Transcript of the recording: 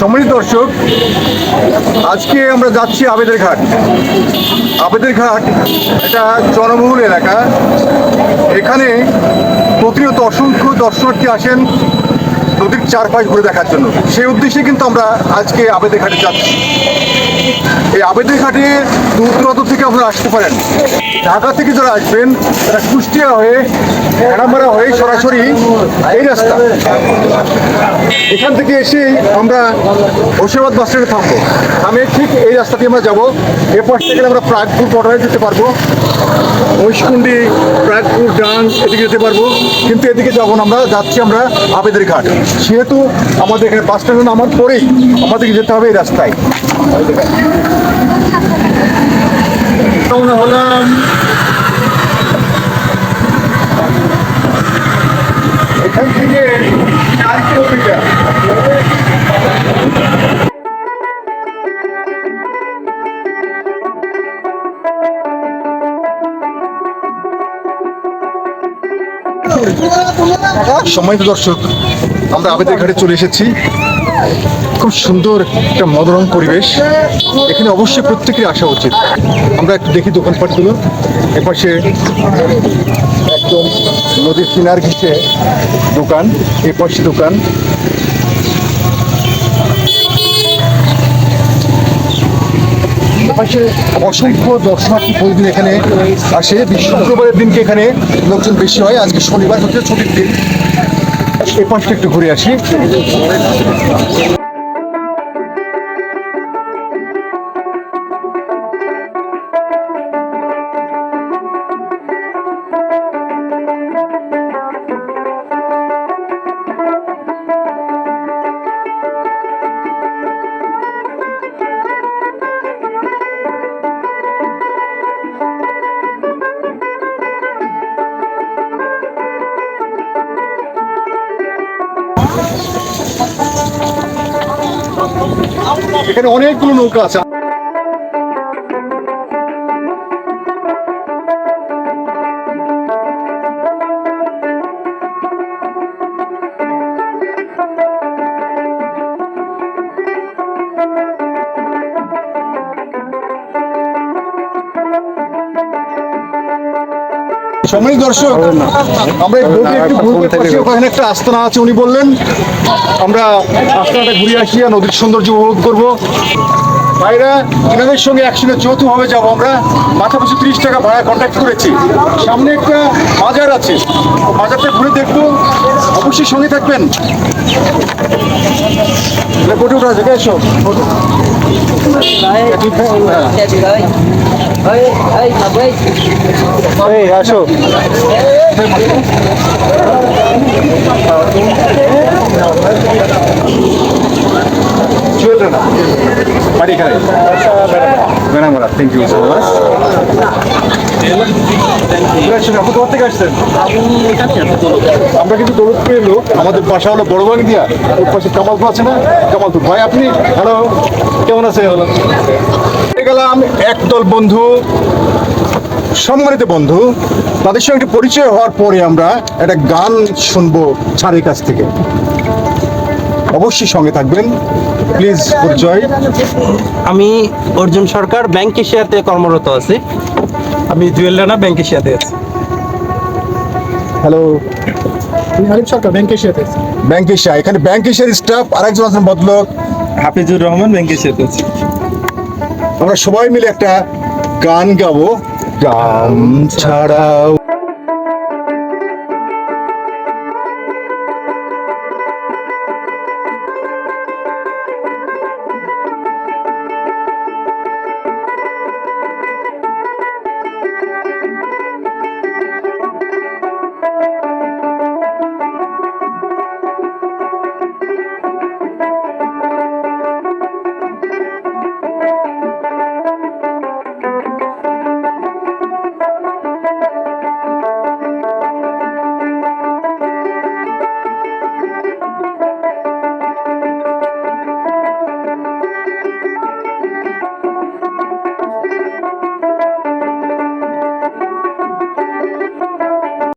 সম্মানিত দর্শক, আজকে আমরা যাচ্ছি আবেদের ঘাট। আবেদের ঘাট এটা জনবহুল এলাকা। এখানে প্রতিনিয়ত অসংখ্য দর্শনার্থী আসেন নদীর চারপাশ ঘুরে দেখার জন্য। সেই উদ্দেশ্যে কিন্তু আমরা আজকে আবেদের ঘাটে যাচ্ছি। এই আবেদের ঘাটে দূর দূরান্ত থেকে আপনারা আসতে পারেন। ঢাকা থেকে যারা আসবেন তারা কুষ্টিয়া হয়ে হেড়ামারা হয়ে সরাসরি এই রাস্তা, এখান থেকে এসে আমরা হোসেবাদ বাস স্ট্যান্ডে থামবো। আমি ঠিক এই রাস্তা দিয়ে আমরা যাবো। এরপর থেকে আমরা প্রাগপুর পটরে যেতে পারবো, মহিষকুণ্ডি, প্রাগপুর, ডাং এদিকে যেতে পারবো। কিন্তু এদিকে যাবো না, আমরা যাচ্ছি আমরা আবেদের ঘাট। সেহেতু আমাদের এখানে বাস স্ট্যান্ডে নামার পরেই আমাদেরকে যেতে হবে এই রাস্তায়। হলাম এখান থেকে 4 কিলোমিটার। সম্মানিত দর্শক, আমরা আবেদের ঘাটে চলে এসেছি। খুব সুন্দর একটা মনোরম পরিবেশ, এখানে অবশ্যই প্রত্যেকেরই আসা উচিত। আমরা একটু দেখি দোকানপাটগুলো। এপাশে একদম নদীর কিনার ঘেঁষে দোকান, এপাশে দোকান। এপাশে অসংখ্য দর্শনার্থী প্রতিদিন এখানে আসে। শুক্রবারের দিনকে এখানে লোকজন বেশি হয়, আজকে শনিবার হচ্ছে ছুটির দিন। এই পাশটা একটু ঘুরে আসি। এখানে অনেকগুলো নৌকা আছে। সম্মানিত দর্শক, আমরা ওখানে একটা আস্তানা আছে, উনি বললেন আমরা আস্তানাটা ঘুরে আসি আর নদীর সৌন্দর্য উপভোগ করবো। ভাইরা এনাদের সঙ্গে একসঙ্গে যৌথভাবে যাবো। আমরা মাথা পিছু 30 টাকা ভাড়া কন্ট্যাক্ট করেছি। সামনে একটা বাজার আছে, বাজারটা ঘুরে দেখবো। অবশ্যই সঙ্গে থাকবেন। ফটো উঠা আছে, এসো আসো। চলবে না বাড়ি খাই বেনামরা। Thank you so much. কোথা থেকে আসছেন? আমরা কিন্তু দৌলতপুরের লোক। আমাদের বাসা হলো বড়বাগ দিয়া, ওর পাশে কামালপুর আছে না, কামালপুর। ভাই আপনি? হ্যালো, কেমন আছে? গেলাম একদল বন্ধু, সম্মানিত বন্ধু, তাদের সঙ্গে একটু পরিচয় হওয়ার পরে আমরা একটা গান শুনবো ছাড়ের কাছ থেকে। অবশ্যই সঙ্গে থাকবেন প্লিজ। পরিচয়, আমি অর্জুন সরকার, ব্যাংক এশিয়াতে কর্মরত আছি। আমি জুয়েল রানা, ব্যাংক এশিয়াতে আছি। হ্যালো, আমি আরিফ সরকার, ব্যাংক এশিয়াতে আছি। Bank Asia. এখানে ব্যাংক এশিয়ার স্টাফ আরেকজন আছেন ভদ্রলোক, হাফিজুর রহমান, ব্যাংক এশিয়াতে আছি। আমরা সবাই মিলে একটা গান গাবো। গান ছাড়াও